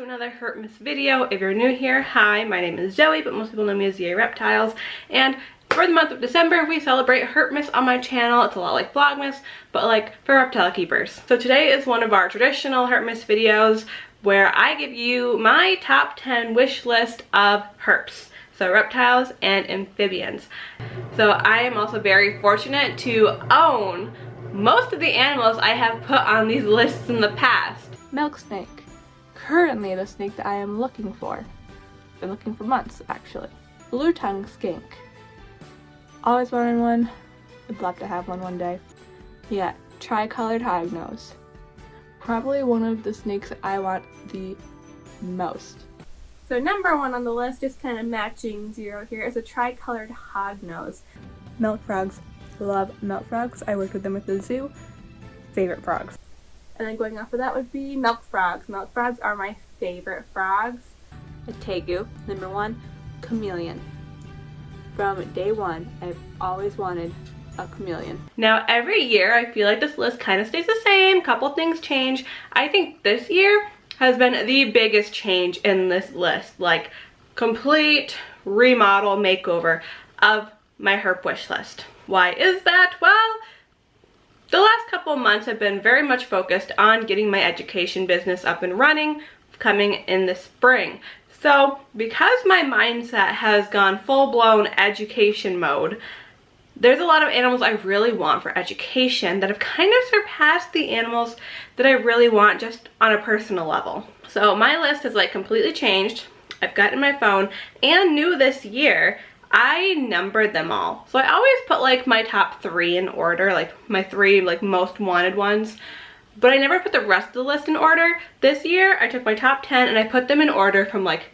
another Herpmas video. If you're new here, hi, my name is Zoe, but most people know me as 𝘼𝙪𝙨, and for the month of December, we celebrate Herpmas on my channel. It's a lot like Vlogmas, but like for reptile keepers. So today is one of our traditional Herpmas videos where I give you my top 10 wish list of herps. So reptiles and amphibians. So I am also very fortunate to own most of the animals I have put on these lists in the past. Milk snake. Currently the snake that I am looking for. Been looking for months, actually. Blue-tongued skink. Always wanted one. Would love to have one day. Yeah, tricolored hognose. Probably one of the snakes that I want the most. So number one on the list, just kind of matching zero here, is a tricolored hognose. Milk frogs. Love milk frogs. I worked with them at the zoo. Favorite frogs. And then going off of that would be milk frogs. Milk frogs are my favorite frogs. A tegu, number one, chameleon. From day one, I've always wanted a chameleon. Now every year I feel like this list kind of stays the same, couple things change. I think this year has been the biggest change in this list, like complete remodel makeover of my herp wish list. Why is that? Well, the last couple months have been very much focused on getting my education business up and running, coming in the spring. So because my mindset has gone full-blown education mode, there's a lot of animals I really want for education that have kind of surpassed the animals that I really want just on a personal level. So my list has like completely changed. I've gotten my phone, and new this year, I numbered them all. So I always put like my top 3 in order, like my 3 like most wanted ones, but I never put the rest of the list in order. This year I took my top 10 and I put them in order from like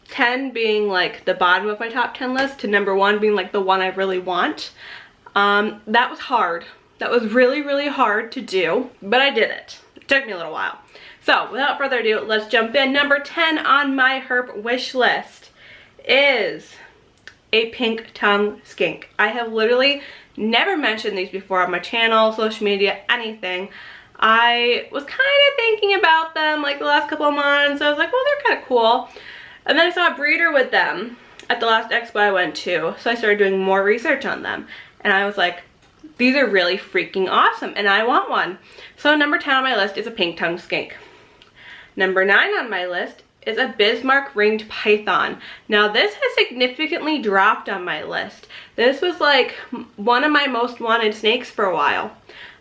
10 being like the bottom of my top 10 list to number 1 being like the one I really want. That was hard. That was really hard to do, but I did it. It took me a little while. So without further ado, let's jump in. Number 10 on my herp wish list is a pink-tongued skink. I have literally never mentioned these before on my channel, social media, anything. I was kind of thinking about them like the last couple of months. I was like, well, they're kind of cool. And then I saw a breeder with them at the last expo I went to, so I started doing more research on them. And I was like, these are really freaking awesome, and I want one. So number 10 on my list is a pink-tongued skink. Number 9 on my list is a Bismarck ringed python. Now this has significantly dropped on my list. This was like one of my most wanted snakes for a while.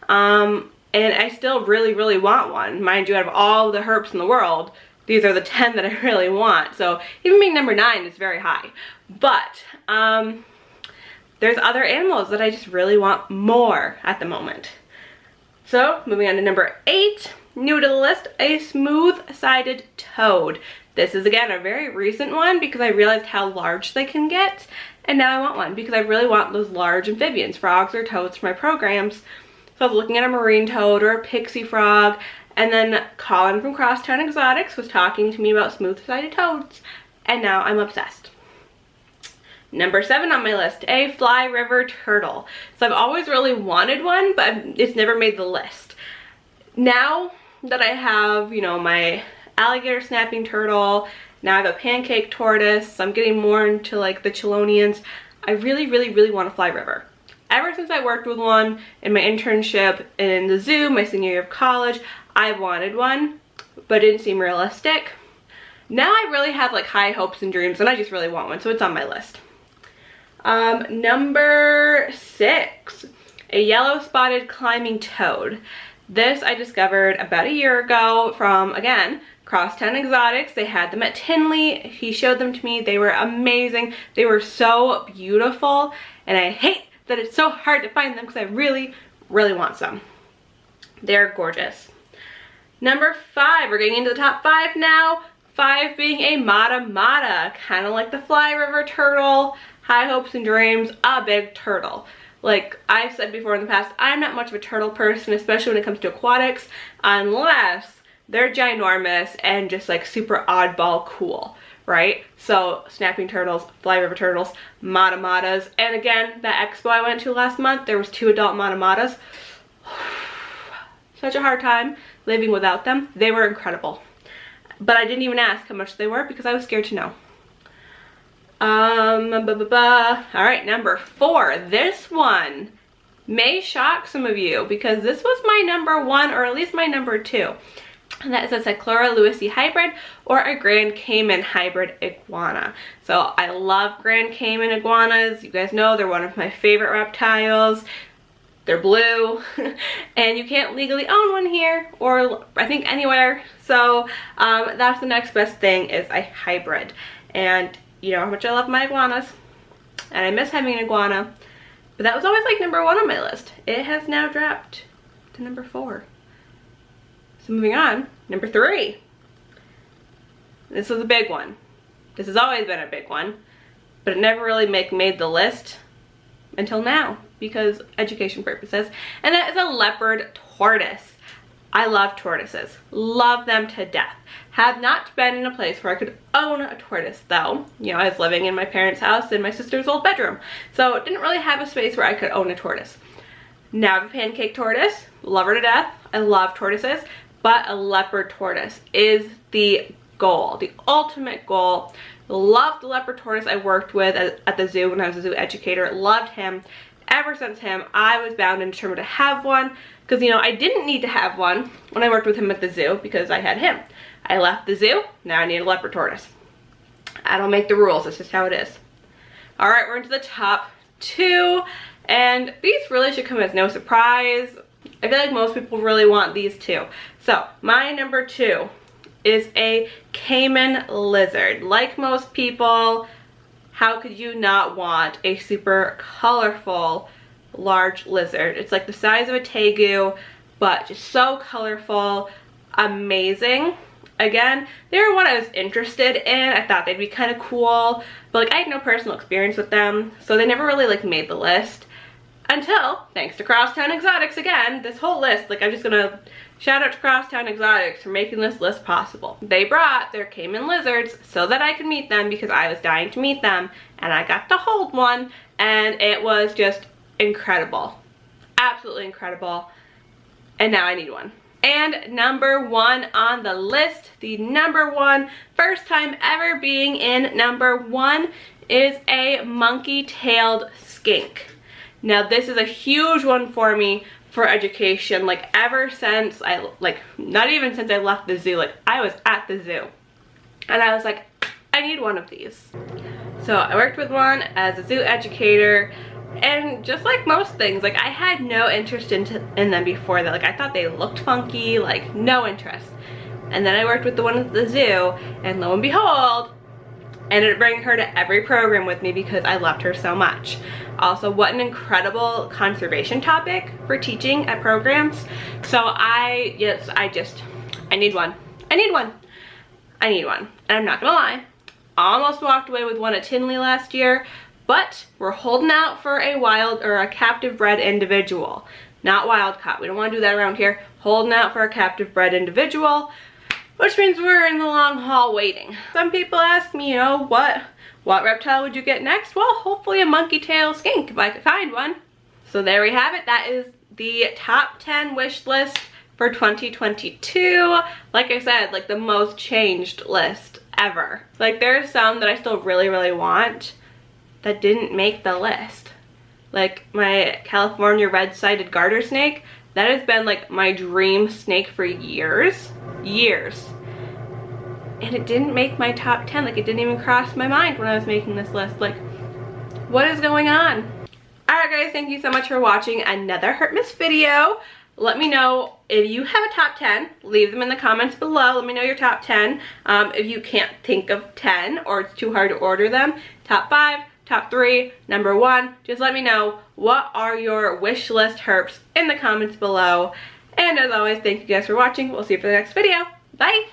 And I still really want one. Mind you, out of all the herps in the world, these are the 10 that I really want. So even being number 9 is very high. But there's other animals that I just really want more at the moment. So moving on to number 8, new to the list, a smooth-sided toad. This is again a very recent one because I realized how large they can get, and now I want one because I really want those large amphibians, frogs or toads, for my programs. So I was looking at a marine toad or a pixie frog, and then Colin from Crosstown Exotics was talking to me about smooth-sided toads, and now I'm obsessed. Number 7 on my list, a fly river turtle. So I've always really wanted one, but it's never made the list. Now that I have, you know, my alligator snapping turtle, now I have a pancake tortoise, so I'm getting more into like the chelonians, I really want a fly river. Ever since I worked with one in my internship in the zoo, my senior year of college, I've wanted one, but it didn't seem realistic. Now I really have like high hopes and dreams, and I just really want one, so it's on my list. Number 6, a yellow spotted climbing toad. This I discovered about a year ago from, again, Crosstown Exotics. They had them at Tinley. He showed them to me. They were amazing. They were so beautiful, and I hate that it's so hard to find them because I really want some. They're gorgeous. Number 5, we're getting into the top 5 now. 5 being a mata mata, kind of like the fly river turtle. High hopes and dreams, a big turtle. Like I've said before in the past, I'm not much of a turtle person, especially when it comes to aquatics, unless they're ginormous and just like super oddball cool, right? So snapping turtles, fly river turtles, mata matas, and again, that expo I went to last month, there was 2 adult mata matas. Such a hard time living without them. They were incredible. but I didn't even ask how much they were because I was scared to know. All right, number 4. This one may shock some of you because this was my number 1, or at least my number 2. And that is a 𝘼𝙪𝙨𝙨 hybrid or a Grand Cayman hybrid iguana. So I love Grand Cayman iguanas. You guys know they're one of my favorite reptiles. They're blue and you can't legally own one here or I think anywhere. So that's the next best thing, is a hybrid. And you know how much I love my iguanas and I miss having an iguana, but that was always like number 1 on my list. It has now dropped to number 4. So moving on, number 3. This was a big one. This has always been a big one, but it never really made the list until now because education purposes, and that is a leopard tortoise. I love tortoises, love them to death. Have not been in a place where I could own a tortoise though. You know, I was living in my parents' house in my sister's old bedroom, so didn't really have a space where I could own a tortoise. Now I have a pancake tortoise, love her to death. I love tortoises, but a leopard tortoise is the goal, the ultimate goal. Loved the leopard tortoise I worked with at the zoo when I was a zoo educator. Loved him. Ever since him, I was bound and determined to have one because, you know, I didn't need to have one when I worked with him at the zoo because I had him. I left the zoo, now I need a leopard tortoise. I don't make the rules, it's just how it is. All right, we're into the top 2, and these really should come as no surprise. I feel like most people really want these 2. So my number 2 is a Cayman lizard. Like most people, how could you not want a super colorful large lizard? It's like the size of a tegu, but just so colorful, amazing. Again, they were one I was interested in. I thought they'd be kind of cool, but like I had no personal experience with them, so they never really like made the list. Until, thanks to Crosstown Exotics again, this whole list, like I'm just gonna shout out to Crosstown Exotics for making this list possible. They brought their Cayman lizards so that I could meet them because I was dying to meet them, and I got to hold one, and it was just incredible. Absolutely incredible. And now I need one. And number 1 on the list, the number 1, first time ever being in number 1, is a monkey-tailed skink. Now this is a huge one for me for education, like ever since not even since I left the zoo, like I was at the zoo and I was like, I need one of these. So I worked with one as a zoo educator, and just like most things, like I had no interest in them before that. Like I thought they looked funky, like no interest. And then I worked with the one at the zoo, and lo and behold, I ended up bringing her to every program with me because I loved her so much. Also, what an incredible conservation topic for teaching at programs. So I need one. I need one. And I'm not gonna lie, I almost walked away with one at Tinley last year, but we're holding out for a wild or a captive bred individual. Not wild caught. We don't want to do that around here. Holding out for a captive bred individual, which means we're in the long haul waiting. Some people ask me, you know, what reptile would you get next? Well, hopefully a monkey tail skink if I could find one. So there we have it. That is the top 10 wish list for 2022. Like I said, like the most changed list ever. Like there's some that I still really, really want that didn't make the list. Like my California red-sided garter snake, that has been like my dream snake for years. And it didn't make my top 10. Like it didn't even cross my mind when I was making this list. Like, what is going on? Alright guys, thank you so much for watching another Herpmas video. Let me know if you have a top 10. Leave them in the comments below. Let me know your top 10. If you can't think of 10 or it's too hard to order them, top 5, top 3, number 1. Just let me know what are your wish list herps in the comments below. And as always, thank you guys for watching. We'll see you for the next video. Bye!